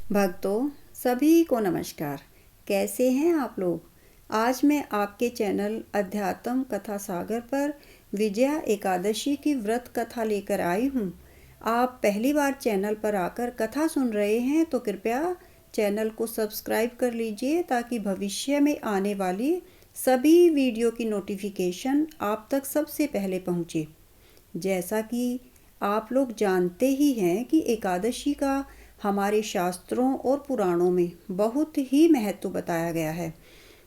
भक्तों सभी को नमस्कार। कैसे हैं आप लोग? आज मैं आपके चैनल अध्यात्म कथा सागर पर विजया एकादशी की व्रत कथा लेकर आई हूँ। आप पहली बार चैनल पर आकर कथा सुन रहे हैं तो कृपया चैनल को सब्सक्राइब कर लीजिए ताकि भविष्य में आने वाली सभी वीडियो की नोटिफिकेशन आप तक सबसे पहले पहुँचे। जैसा कि आप लोग जानते ही हैं कि एकादशी का हमारे शास्त्रों और पुराणों में बहुत ही महत्व बताया गया है।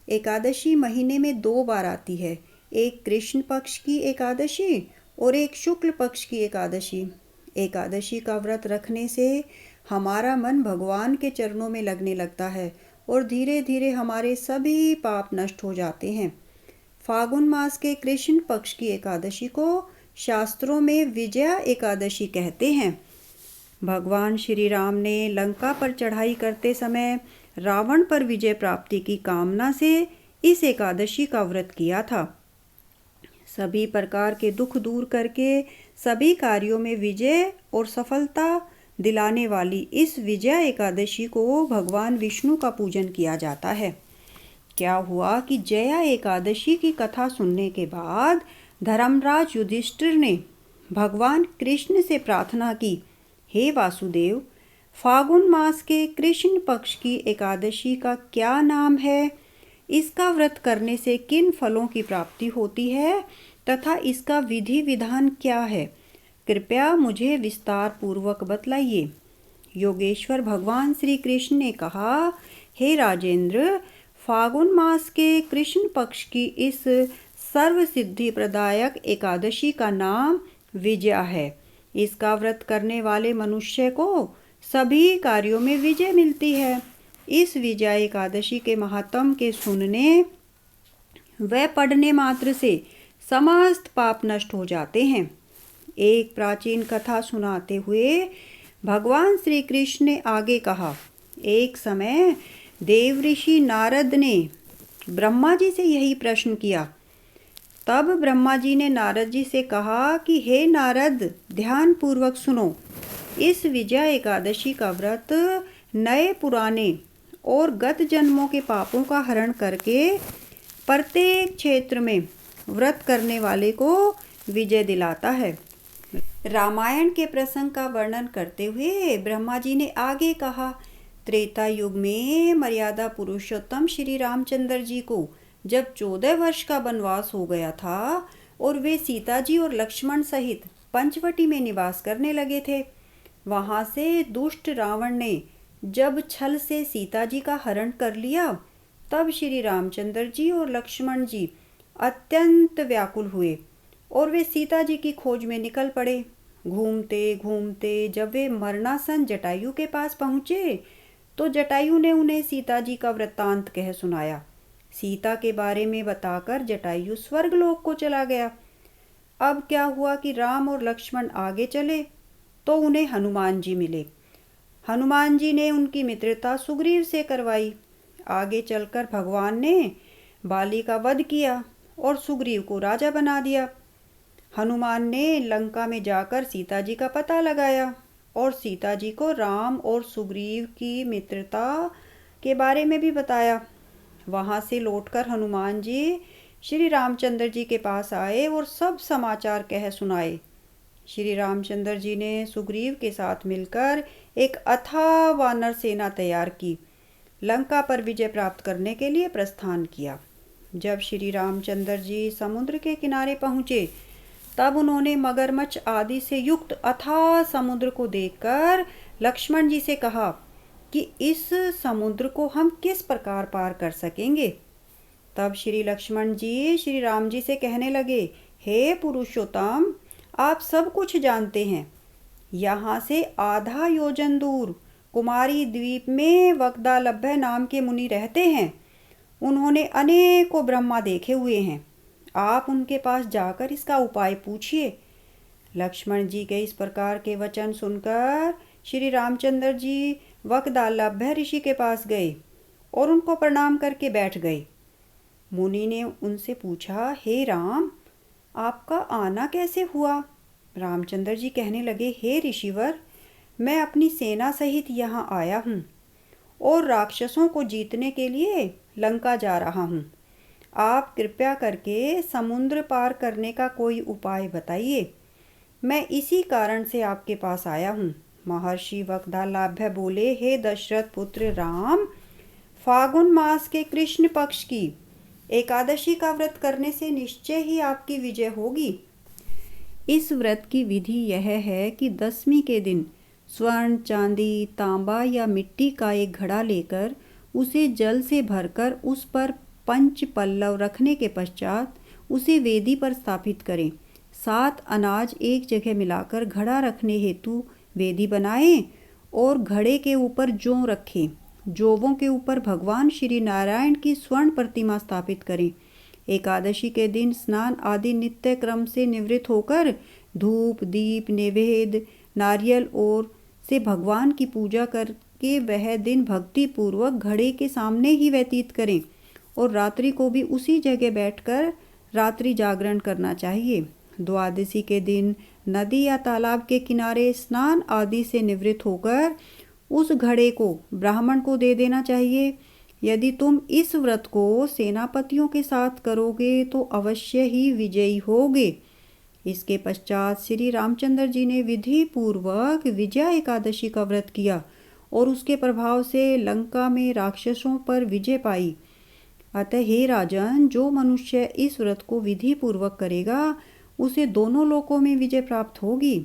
एकादशी महीने में 2 बार आती है, एक कृष्ण पक्ष की एकादशी और एक शुक्ल पक्ष की एकादशी। एकादशी का व्रत रखने से हमारा मन भगवान के चरणों में लगने लगता है और धीरे धीरे हमारे सभी पाप नष्ट हो जाते हैं। फागुन मास के कृष्ण पक्ष की एकादशी को शास्त्रों में विजया एकादशी कहते हैं। भगवान श्री राम ने लंका पर चढ़ाई करते समय रावण पर विजय प्राप्ति की कामना से इस एकादशी का व्रत किया था। सभी प्रकार के दुख दूर करके सभी कार्यों में विजय और सफलता दिलाने वाली इस विजया एकादशी को भगवान विष्णु का पूजन किया जाता है। क्या हुआ कि जया एकादशी की कथा सुनने के बाद धर्मराज युधिष्ठिर ने भगवान कृष्ण से प्रार्थना की, हे वासुदेव, फागुन मास के कृष्ण पक्ष की एकादशी का क्या नाम है? इसका व्रत करने से किन फलों की प्राप्ति होती है तथा इसका विधि विधान क्या है? कृपया मुझे विस्तार पूर्वक बतलाइए। योगेश्वर भगवान श्री कृष्ण ने कहा, हे राजेंद्र, फागुन मास के कृष्ण पक्ष की इस सर्व सिद्धि प्रदायक एकादशी का नाम विजया है। इसका व्रत करने वाले मनुष्य को सभी कार्यों में विजय मिलती है। इस विजया एकादशी के महात्म के सुनने व पढ़ने मात्र से समस्त पाप नष्ट हो जाते हैं। एक प्राचीन कथा सुनाते हुए भगवान श्री कृष्ण ने आगे कहा, एक समय देव ऋषि नारद ने ब्रह्मा जी से यही प्रश्न किया। तब ब्रह्मा जी ने नारद जी से कहा कि हे नारद, ध्यान पूर्वक सुनो। इस विजया एकादशी का व्रत नए पुराने और गत जन्मों के पापों का हरण करके प्रत्येक क्षेत्र में व्रत करने वाले को विजय दिलाता है। रामायण के प्रसंग का वर्णन करते हुए ब्रह्मा जी ने आगे कहा, त्रेता युग में मर्यादा पुरुषोत्तम श्री रामचंद्र जी को जब 14 वर्ष का वनवास हो गया था और वे सीता जी और लक्ष्मण सहित पंचवटी में निवास करने लगे थे, वहां से दुष्ट रावण ने जब छल से सीता जी का हरण कर लिया, तब श्री रामचंद्र जी और लक्ष्मण जी अत्यंत व्याकुल हुए और वे सीता जी की खोज में निकल पड़े। घूमते घूमते जब वे मरणासन जटायु के पास पहुँचे तो जटायु ने उन्हें सीता जी का वृत्तांत कह सुनाया। सीता के बारे में बताकर जटायु स्वर्गलोक को चला गया। अब क्या हुआ कि राम और लक्ष्मण आगे चले तो उन्हें हनुमान जी मिले। हनुमान जी ने उनकी मित्रता सुग्रीव से करवाई। आगे चलकर भगवान ने बाली का वध किया और सुग्रीव को राजा बना दिया। हनुमान ने लंका में जाकर सीता जी का पता लगाया और सीता जी को राम और सुग्रीव की मित्रता के बारे में भी बताया। वहां से लौटकर हनुमान जी श्री रामचंद्र जी के पास आए और सब समाचार कह सुनाए। श्री रामचंद्र जी ने सुग्रीव के साथ मिलकर एक अथाह वानर सेना तैयार की, लंका पर विजय प्राप्त करने के लिए प्रस्थान किया। जब श्री रामचंद्र जी समुद्र के किनारे पहुँचे तब उन्होंने मगरमच्छ आदि से युक्त अथाह समुद्र को देखकर लक्ष्मण जी से कहा कि इस समुद्र को हम किस प्रकार पार कर सकेंगे। तब श्री लक्ष्मण जी श्री राम जी से कहने लगे, हे पुरुषोत्तम, आप सब कुछ जानते हैं। यहाँ से आधा योजन दूर कुमारी द्वीप में वक्दालभ्य नाम के मुनि रहते हैं। उन्होंने अनेकों ब्रह्मा देखे हुए हैं। आप उनके पास जाकर इसका उपाय पूछिए। लक्ष्मण जी के इस प्रकार के वचन सुनकर श्री रामचंद्र जी वक्दालभ्य ऋषि के पास गए और उनको प्रणाम करके बैठ गए। मुनि ने उनसे पूछा, हे राम, आपका आना कैसे हुआ? रामचंद्र जी कहने लगे, हे ऋषिवर, मैं अपनी सेना सहित यहाँ आया हूँ। और राक्षसों को जीतने के लिए लंका जा रहा हूँ। आप कृपया करके समुद्र पार करने का कोई उपाय बताइए। मैं इसी कारण से आपके पास आया हूँ। महर्षि वक्दालाभ्य बोले, हे दशरथ पुत्र राम, फागुन मास के कृष्ण पक्ष की एकादशी का व्रत करने से निश्चय ही आपकी विजय होगी। इस व्रत की विधि यह है कि दसवीं के दिन स्वर्ण, चांदी, तांबा या मिट्टी का एक घड़ा लेकर उसे जल से भरकर उस पर पंच पल्लव रखने के पश्चात उसे वेदी पर स्थापित करें। 7 अनाज एक जगह मिलाकर घड़ा रखने हेतु वेदी बनाएं और घड़े के ऊपर जौ रखें। जौवों के ऊपर भगवान श्री नारायण की स्वर्ण प्रतिमा स्थापित करें। एकादशी के दिन स्नान आदि नित्य क्रम से निवृत्त होकर धूप, दीप, नैवेद्य, नारियल और से भगवान की पूजा करके वह दिन भक्ति पूर्वक घड़े के सामने ही व्यतीत करें और रात्रि को भी उसी जगह बैठकर रात्रि जागरण करना चाहिए। द्वादशी के दिन नदी या तालाब के किनारे स्नान आदि से निवृत्त होकर उस घड़े को ब्राह्मण को दे देना चाहिए। यदि तुम इस व्रत को सेनापतियों के साथ करोगे तो अवश्य ही विजयी होगे। इसके पश्चात श्री रामचंद्र जी ने विधि पूर्वक विजया एकादशी का व्रत किया और उसके प्रभाव से लंका में राक्षसों पर विजय पाई। अतः हे राजन, जो मनुष्य इस व्रत को विधि पूर्वक करेगा उसे दोनों लोकों में विजय प्राप्त होगी।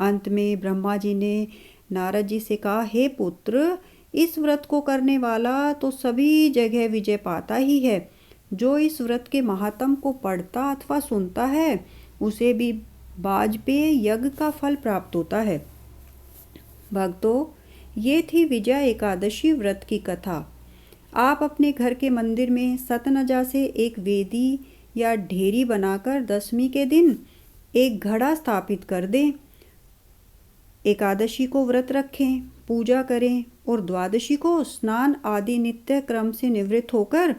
अंत में ब्रह्मा जी ने नारद जी से कहा, हे पुत्र, इस व्रत को करने वाला तो सभी जगह विजय पाता ही है। जो इस व्रत के महात्म को पढ़ता अथवा सुनता है उसे भी वाजपेय यज्ञ का फल प्राप्त होता है। भक्तों, ये थी विजया एकादशी व्रत की कथा। आप अपने घर के मंदिर में सतनजा से एक वेदी या ढेरी बनाकर दसवीं के दिन एक घड़ा स्थापित कर दें। एकादशी को व्रत रखें, पूजा करें और द्वादशी को स्नान आदि नित्य क्रम से निवृत्त होकर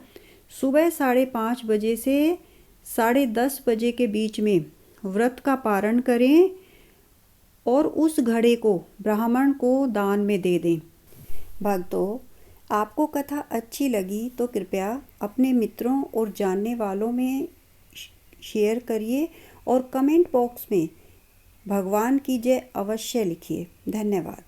सुबह 5:30 बजे से 10:30 बजे के बीच में व्रत का पारण करें और उस घड़े को ब्राह्मण को दान में दे दें। भक्तों, आपको कथा अच्छी लगी तो कृपया अपने मित्रों और जानने वालों में शेयर करिए और कमेंट बॉक्स में भगवान की जय अवश्य लिखिए। धन्यवाद।